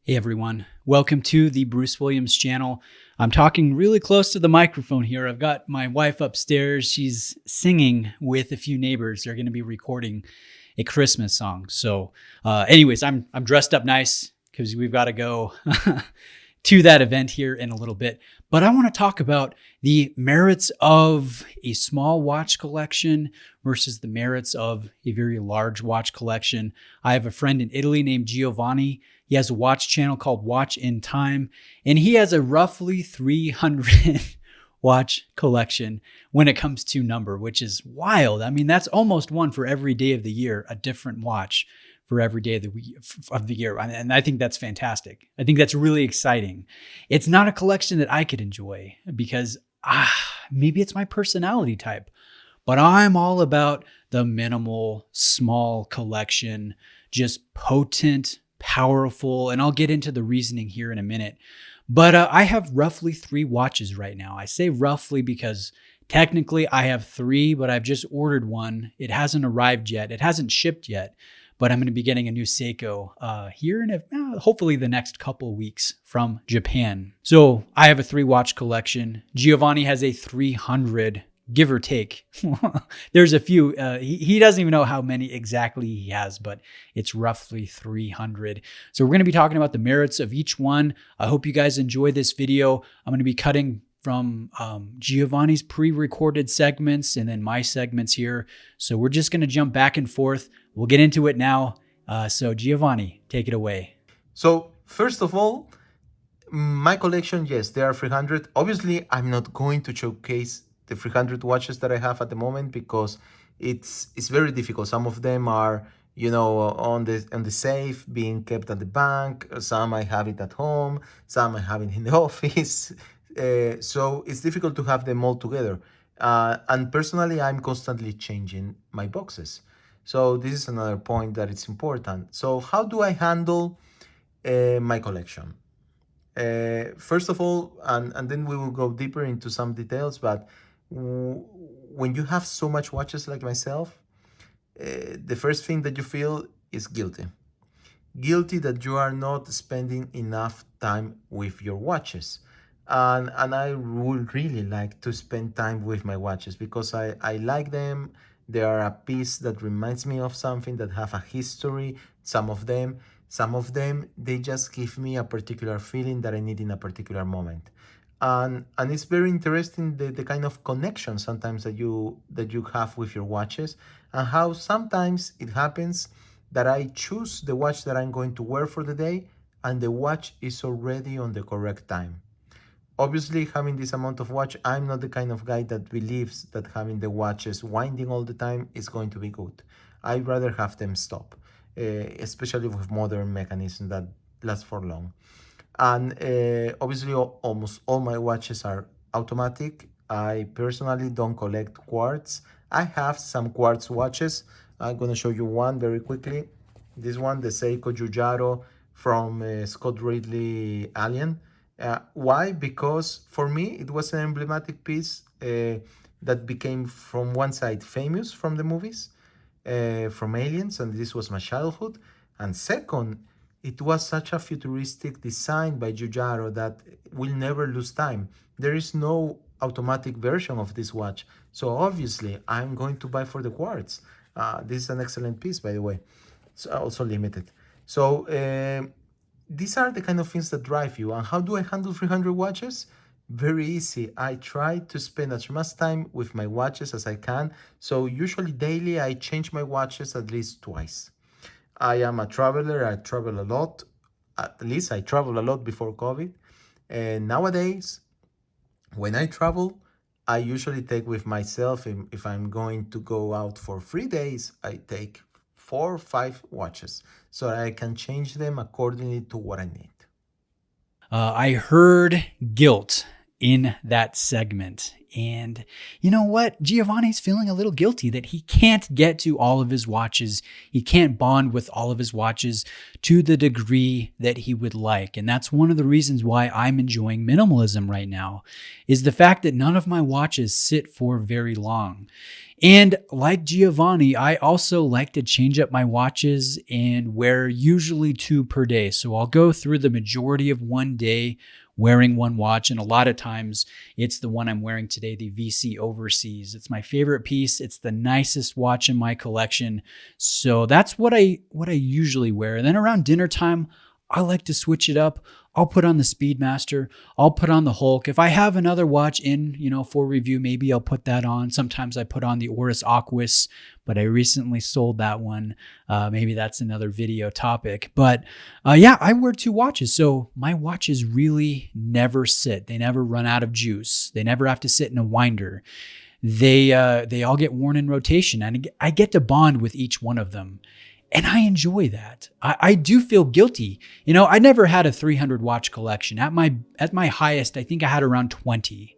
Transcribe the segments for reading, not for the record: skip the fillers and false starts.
Hey everyone, welcome to the Bruce Williams channel. I'm talking really close to the microphone here. I've got my wife upstairs. She's singing with a few neighbors. They're going to be recording a Christmas song. So anyways, I'm dressed up nice because we've got to go to that event here in a little bit. But I want to talk about the merits of a small watch collection versus the merits of a very large watch collection. I have a friend in Italy named Giovanni. He has a watch channel called Watch in Time, and he has a roughly 300 watch collection when it comes to number, which is wild. I mean, that's almost one for every day of the year, a different watch for every day of the year. And I think that's fantastic. I think that's really exciting. It's not a collection that I could enjoy because maybe it's my personality type, but I'm all about the minimal, small collection, just potent, powerful, and I'll get into the reasoning here in a minute. But I have roughly 3 watches right now. I say roughly because technically I have 3, but I've just ordered one. It hasn't arrived yet. It hasn't shipped yet, but I'm going to be getting a new Seiko here in hopefully the next couple weeks from Japan. So I have a 3 watch collection. Giovanni has a 300, give or take. There's a few. He doesn't even know how many exactly he has, but it's roughly 300. So we're going to be talking about the merits of each one. I hope you guys enjoy this video. I'm going to be cutting from Giovanni's pre-recorded segments and then my segments here. So we're just going to jump back and forth. We'll get into it now. So Giovanni, take it away. So first of all, my collection, yes, there are 300. Obviously, I'm not going to showcase the 300 watches that I have at the moment because it's very difficult. Some of them are, on the safe, being kept at the bank. Some I have it at home. Some I have it in the office. So it's difficult to have them all together. And personally, I'm constantly changing my boxes. So this is another point that it's important. So how do I handle my collection? First of all, and then we will go deeper into some details, but when you have so much watches like myself, the first thing that you feel is guilty. Guilty that you are not spending enough time with your watches. And I would really like to spend time with my watches because I like them. They are a piece that reminds me of something, that have a history. Some of them, they just give me a particular feeling that I need in a particular moment. And it's very interesting the kind of connection sometimes that you have with your watches, and how sometimes it happens that I choose the watch that I'm going to wear for the day and the watch is already on the correct time. Obviously, having this amount of watch, I'm not the kind of guy that believes that having the watches winding all the time is going to be good. I'd rather have them stop, especially with modern mechanisms that last for long. And obviously, almost all my watches are automatic. I personally don't collect quartz. I have some quartz watches. I'm going to show you one very quickly. This one, the Seiko Giugiaro from Scott Ridley Alien. Why? Because for me, it was an emblematic piece that became, from one side, famous from the movies, from Aliens, and this was my childhood. And second, it was such a futuristic design by Giugiaro that will never lose time. There is no automatic version of this watch. So obviously, I'm going to buy for the quartz. This is an excellent piece, by the way. It's also limited. So these are the kind of things that drive you. And how do I handle 300 watches? Very easy. I try to spend as much time with my watches as I can. So usually daily, I change my watches at least twice. I am a traveler. I travel a lot. At least I traveled a lot before COVID. And nowadays, when I travel, I usually take with myself, if I'm going to go out for 3 days, I take 4 or 5 watches so I can change them accordingly to what I need. I heard guilt in that segment. And you know what? Giovanni's feeling a little guilty that he can't get to all of his watches. He can't bond with all of his watches to the degree that he would like. And that's one of the reasons why I'm enjoying minimalism right now, is the fact that none of my watches sit for very long. And like Giovanni, I also like to change up my watches and wear usually 2 per day. So I'll go through the majority of one day wearing one watch. And a lot of times it's the one I'm wearing today, the VC Overseas. It's my favorite piece. It's the nicest watch in my collection. So that's what I usually wear. And then around dinner time, I like to switch it up. I'll put on the Speedmaster. I'll put on the Hulk. If I have another watch in, for review, maybe I'll put that on. Sometimes I put on the Oris Aquis, but I recently sold that one. Maybe that's another video topic. But yeah, I wear 2 watches. So my watches really never sit. They never run out of juice. They never have to sit in a winder. They all get worn in rotation, and I get to bond with each one of them. And I enjoy that. I do feel guilty. I never had a 300 watch collection. At my highest, I think I had around 20,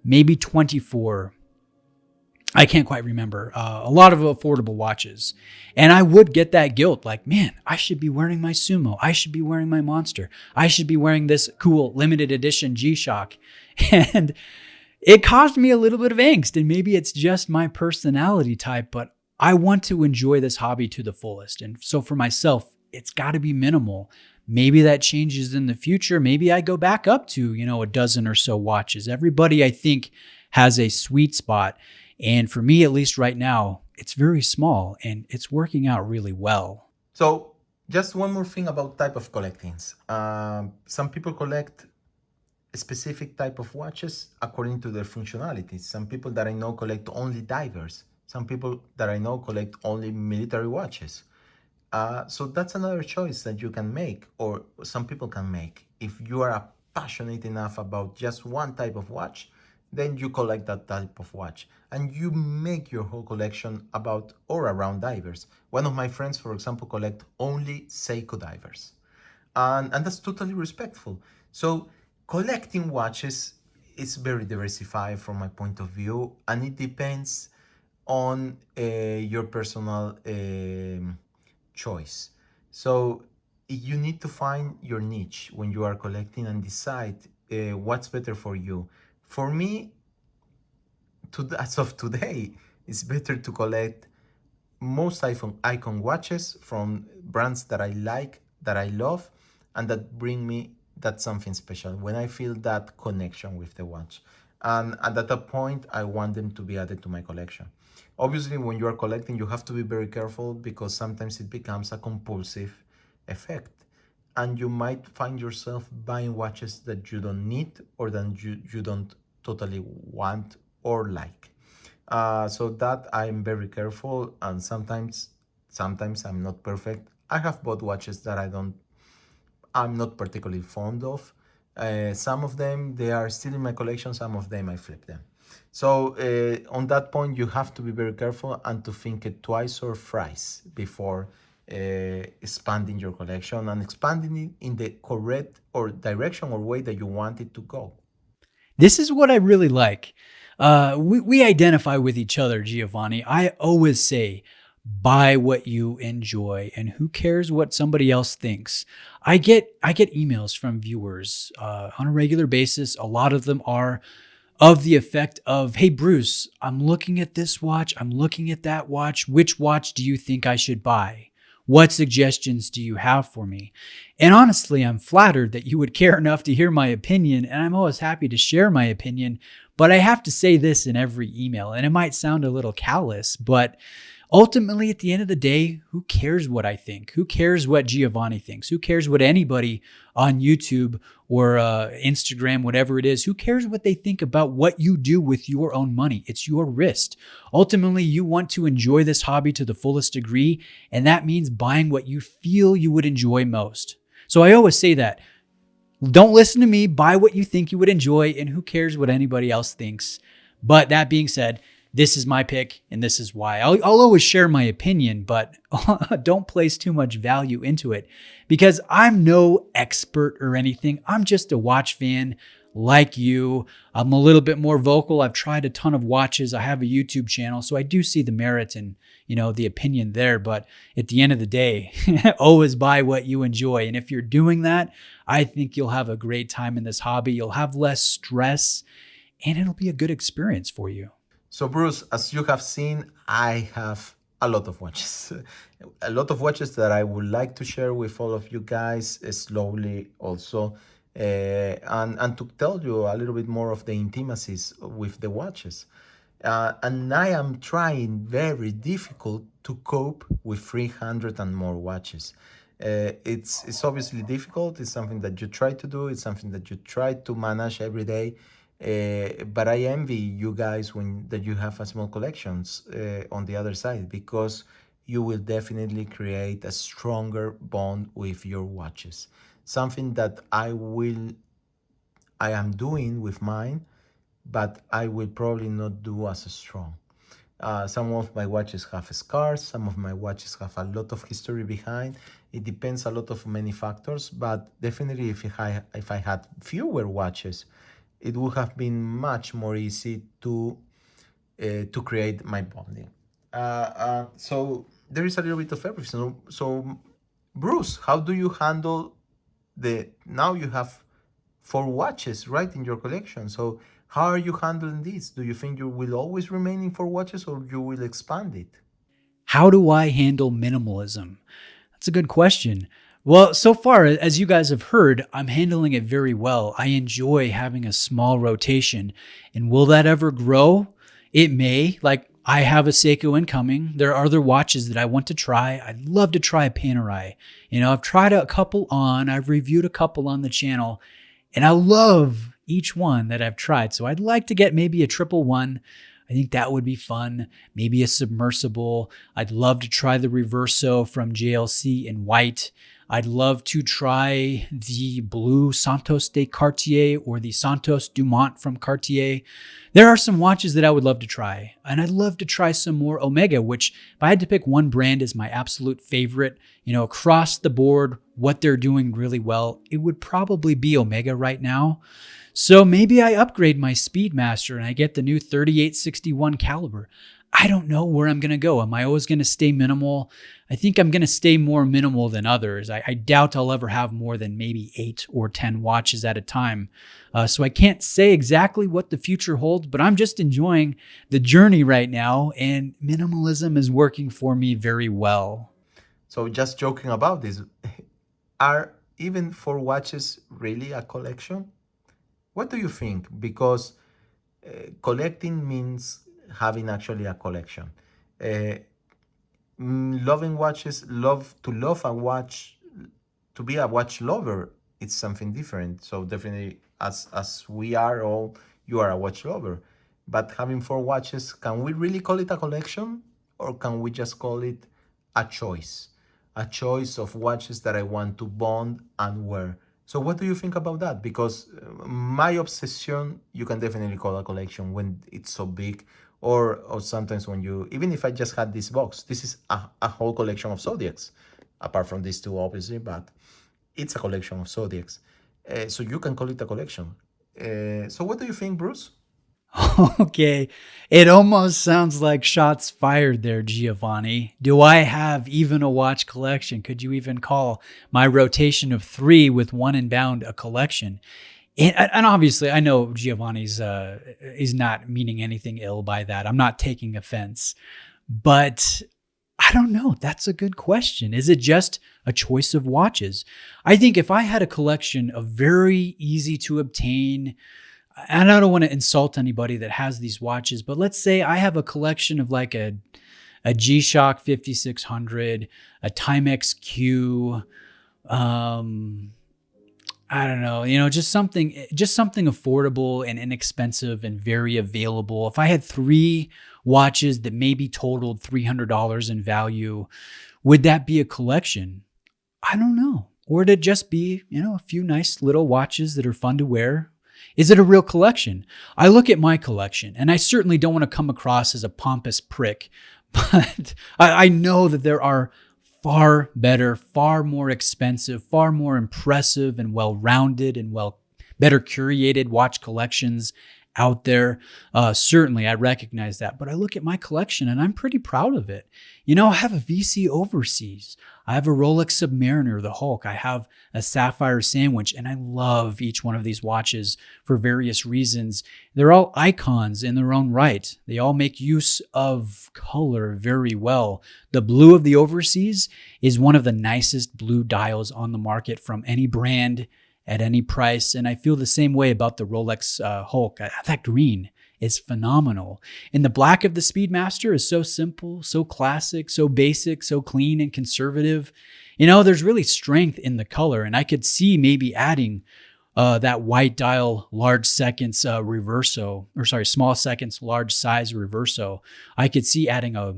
maybe 24. I can't quite remember. A lot of affordable watches. And I would get that guilt, like, man, I should be wearing my Sumo. I should be wearing my Monster. I should be wearing this cool limited edition G-Shock. And it caused me a little bit of angst. And maybe it's just my personality type, but I want to enjoy this hobby to the fullest. And so for myself, it's got to be minimal. Maybe that changes in the future. Maybe I go back up to, a dozen or so watches. Everybody, I think, has a sweet spot. And for me, at least right now, it's very small and it's working out really well. So just one more thing about type of collectings. Some people collect a specific type of watches according to their functionalities. Some people that I know collect only divers. Some people that I know collect only military watches. So that's another choice that you can make, or some people can make. If you are passionate enough about just one type of watch, then you collect that type of watch. And you make your whole collection about or around divers. One of my friends, for example, collect only Seiko divers. And that's totally respectful. So collecting watches is very diversified from my point of view, and it depends on your personal choice. So you need to find your niche when you are collecting and decide what's better for you. For me, as of today, it's better to collect most icon watches from brands that I like, that I love, and that bring me that something special when I feel that connection with the watch. And at that point, I want them to be added to my collection. Obviously, when you are collecting, you have to be very careful because sometimes it becomes a compulsive effect. And you might find yourself buying watches that you don't need or that you don't totally want or like. So that I'm very careful, and sometimes I'm not perfect. I have bought watches that I'm not particularly fond of. Some of them, they are still in my collection. Some of them, I flip them. So on that point, you have to be very careful and to think it twice or thrice before expanding your collection and expanding it in the correct or direction or way that you want it to go. This is what I really like. We identify with each other, Giovanni. I always say, buy what you enjoy, and who cares what somebody else thinks. I get emails from viewers on a regular basis. A lot of them are of the effect of, hey, Bruce, I'm looking at this watch. I'm looking at that watch. Which watch do you think I should buy? What suggestions do you have for me? And honestly, I'm flattered that you would care enough to hear my opinion, and I'm always happy to share my opinion. But I have to say this in every email, and it might sound a little callous, but ultimately, at the end of the day, who cares what I think? Who cares what Giovanni thinks? Who cares what anybody on YouTube or Instagram, whatever it is, who cares what they think about what you do with your own money? It's your wrist. Ultimately, you want to enjoy this hobby to the fullest degree, and that means buying what you feel you would enjoy most. So I always say that. Don't listen to me, buy what you think you would enjoy, and who cares what anybody else thinks. But that being said, this is my pick, and this is why. I'll always share my opinion, but don't place too much value into it because I'm no expert or anything. I'm just a watch fan like you. I'm a little bit more vocal. I've tried a ton of watches. I have a YouTube channel, so I do see the merit in, the opinion there. But at the end of the day, always buy what you enjoy. And if you're doing that, I think you'll have a great time in this hobby. You'll have less stress, and it'll be a good experience for you. So, Bruce, as you have seen, I have a lot of watches. A lot of watches that I would like to share with all of you guys slowly also. And to tell you a little bit more of the intimacies with the watches. And I am trying very difficult to cope with 300 and more watches. It's obviously difficult. It's something that you try to do. It's something that you try to manage every day. But I envy you guys when that you have a small collections on the other side, because you will definitely create a stronger bond with your watches. Something that I am doing with mine, but I will probably not do as strong. Some of my watches have scars. Some of my watches have a lot of history behind. It depends a lot of many factors, but definitely if I had fewer watches, it would have been much more easy to create my bonding. So there is a little bit of everything. So Bruce, how do you handle the now you have four watches right in your collection? So how are you handling this? Do you think you will always remain in four watches, or you will expand it? How do I handle minimalism? That's a good question. Well, so far, as you guys have heard, I'm handling it very well. I enjoy having a small rotation. And will that ever grow? It may. Like, I have a Seiko incoming. There are other watches that I want to try. I'd love to try a Panerai. I've tried a couple on, I've reviewed a couple on the channel, and I love each one that I've tried. So I'd like to get maybe a triple one. I think that would be fun. Maybe a submersible. I'd love to try the Reverso from JLC in white. I'd love to try the blue Santos de Cartier or the Santos Dumont from Cartier. There are some watches that I would love to try. And I'd love to try some more Omega, which if I had to pick one brand as my absolute favorite, across the board, what they're doing really well, it would probably be Omega right now. So maybe I upgrade my Speedmaster and I get the new 3861 caliber. I don't know where I'm going to go. Am I always going to stay minimal? I think I'm going to stay more minimal than others. I doubt I'll ever have more than maybe 8 or 10 watches at a time. So I can't say exactly what the future holds, but I'm just enjoying the journey right now, and minimalism is working for me very well. So just joking about this, are even four watches really a collection? What do you think? Because collecting means having actually a collection. Uh, Loving watches, love a watch, to be a watch lover, it's something different. So definitely, as we are all, you are a watch lover. But having four watches, can we really call it a collection, or can we just call it a choice? A choice of watches that I want to bond and wear. So what do you think about that? Because my obsession, you can definitely call a collection when it's so big, or sometimes when you, even if I just had this box, this is a whole collection of Zodiacs, apart from these two, obviously, but it's a collection of Zodiacs. So you can call it a collection. So what do you think, Bruce? Okay, it almost sounds like shots fired there, Giovanni. Do I have even a watch collection? Could you even call my rotation of 3 with one inbound a collection? And obviously, I know Giovanni's is not meaning anything ill by that. I'm not taking offense, but I don't know. That's a good question. Is it just a choice of watches? I think if I had a collection of very easy to obtain, and I don't want to insult anybody that has these watches, but let's say I have a collection of like a G-Shock 5600, a Timex Q, I don't know, just something affordable and inexpensive and very available. If I had 3 watches that maybe totaled $300 in value, would that be a collection? I don't know. Or would it just be, a few nice little watches that are fun to wear? Is it a real collection? I look at my collection, and I certainly don't want to come across as a pompous prick, but I know that there are far better, far more expensive, far more impressive and well-rounded and better curated watch collections out there. Certainly, I recognize that. But I look at my collection and I'm pretty proud of it. I have a VC Overseas. I have a Rolex Submariner, the Hulk. I have a Sapphire Sandwich, and I love each one of these watches for various reasons. They're all icons in their own right. They all make use of color very well. The blue of the Overseas is one of the nicest blue dials on the market from any brand at any price. And I feel the same way about the Rolex Hulk. That green is phenomenal. And the black of the Speedmaster is so simple, so classic, so basic, so clean and conservative. There's really strength in the color. And I could see maybe adding that white dial, large seconds reverso, or sorry, small seconds, large size reverso. I could see adding a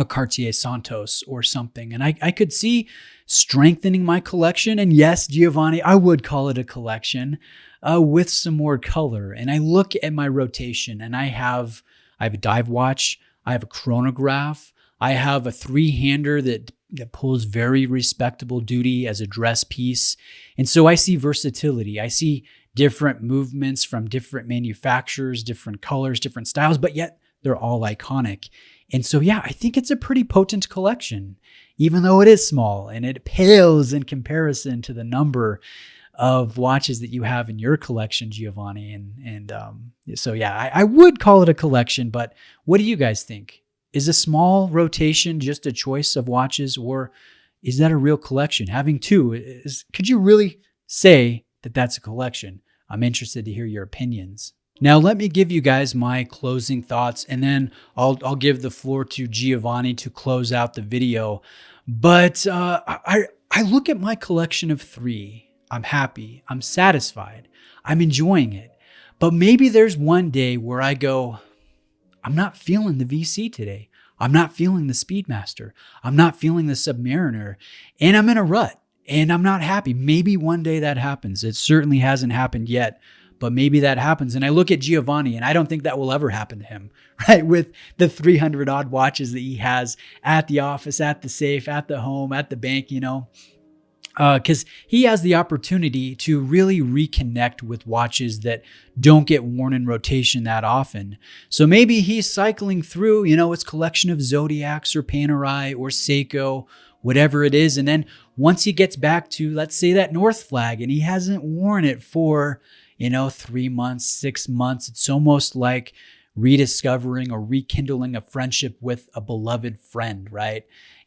Cartier Santos or something. And I could see strengthening my collection. And yes, Giovanni, I would call it a collection with some more color. And I look at my rotation and I have a dive watch. I have a chronograph. I have a three-hander that pulls very respectable duty as a dress piece. And so I see versatility. I see different movements from different manufacturers, different colors, different styles, but yet they're all iconic. And so, yeah, I think it's a pretty potent collection, even though it is small and it pales in comparison to the number of watches that you have in your collection, Giovanni. So, yeah, I would call it a collection, but what do you guys think? Is a small rotation just a choice of watches, or is that a real collection? Having two, could you really say that that's a collection? I'm interested to hear your opinions. Now, let me give you guys my closing thoughts, and then I'll give the floor to Giovanni to close out the video. But I look at my collection of three. I'm happy. I'm satisfied. I'm enjoying it. But maybe there's one day where I go, I'm not feeling the VC today. I'm not feeling the Speedmaster. I'm not feeling the Submariner. And I'm in a rut, and I'm not happy. Maybe one day that happens. It certainly hasn't happened yet. But maybe that happens. And I look at Giovanni, and I don't think that will ever happen to him, right? With the 300 odd watches that he has at the office, at the safe, at the home, at the bank, because he has the opportunity to really reconnect with watches that don't get worn in rotation that often. So maybe he's cycling through, his collection of Zodiacs or Panerai or Seiko, whatever it is. And then once he gets back to, let's say, that North Flag, and he hasn't worn it for 3 months, 6 months. It's almost like rediscovering or rekindling a friendship with a beloved friend, right?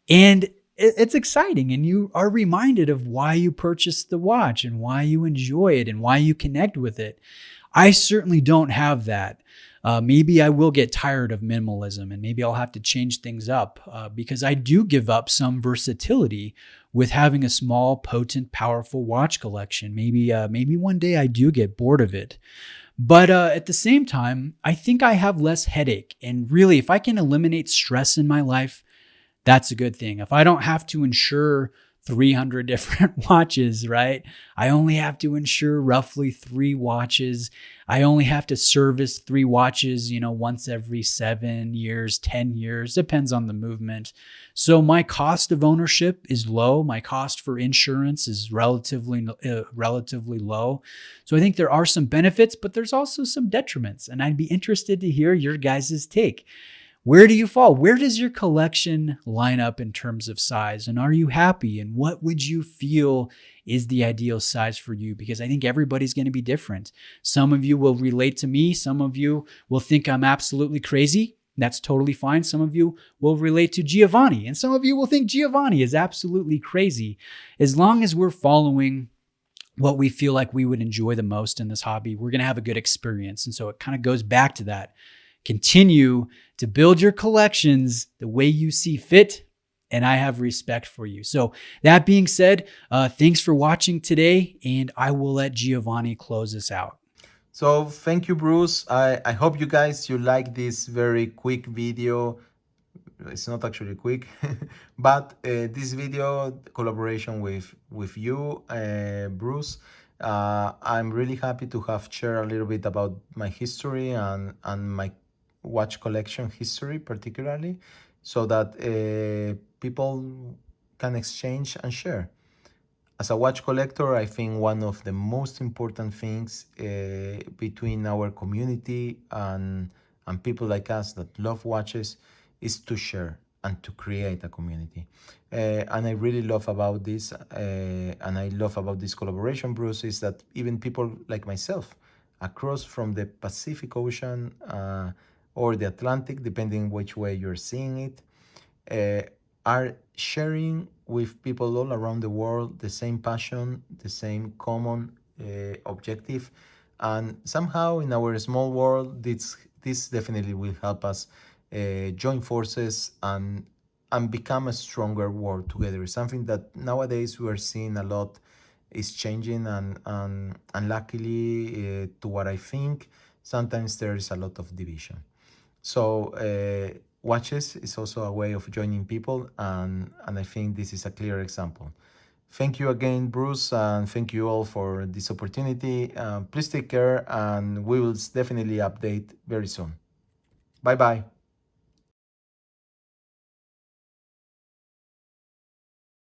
And it's exciting. And you are reminded of why you purchased the watch and why you enjoy it and why you connect with it. I certainly don't have that. Maybe I will get tired of minimalism, and maybe I'll have to change things up because I do give up some versatility with having a small, potent, powerful watch collection. Maybe one day I do get bored of it. But at the same time, I think I have less headache. And really, if I can eliminate stress in my life, that's a good thing. If I don't have to insure 300 different watches, right? I only have to insure roughly 3 watches. I only have to service 3 watches, once every 7 years, 10 years, depends on the movement. So my cost of ownership is low. My cost for insurance is relatively low. So I think there are some benefits, but there's also some detriments. And I'd be interested to hear your guys' take. Where do you fall? Where does your collection line up in terms of size? And are you happy? And what would you feel is the ideal size for you? Because I think everybody's going to be different. Some of you will relate to me. Some of you will think I'm absolutely crazy. That's totally fine. Some of you will relate to Giovanni, and some of you will think Giovanni is absolutely crazy. As long as we're following what we feel like we would enjoy the most in this hobby, we're going to have a good experience. And so it kind of goes back to that. Continue to build your collections the way you see fit, and I have respect for you. So that being said, thanks for watching today, and I will let Giovanni close us out. So thank you, Bruce. I hope you like this very quick video. It's not actually quick, but this video collaboration with you, Bruce. I'm really happy to have shared a little bit about my history and my watch collection history, particularly, so that people can exchange and share. As a watch collector, I think one of the most important things between our community and people like us that love watches is to share and to create a community. And I really love about this, and I love about this collaboration, Bruce, is that even people like myself across from the Pacific Ocean or the Atlantic, depending which way you're seeing it, are sharing with people all around the world the same passion, the same common objective, and somehow in our small world, this definitely will help us join forces and become a stronger world together. Something that nowadays we are seeing a lot is changing, and luckily, to what I think, sometimes there is a lot of division. So watches is also a way of joining people, and I think this is a clear example. Thank you again, Bruce, and thank you all for this opportunity. Please take care, and we will definitely update very soon. Bye bye.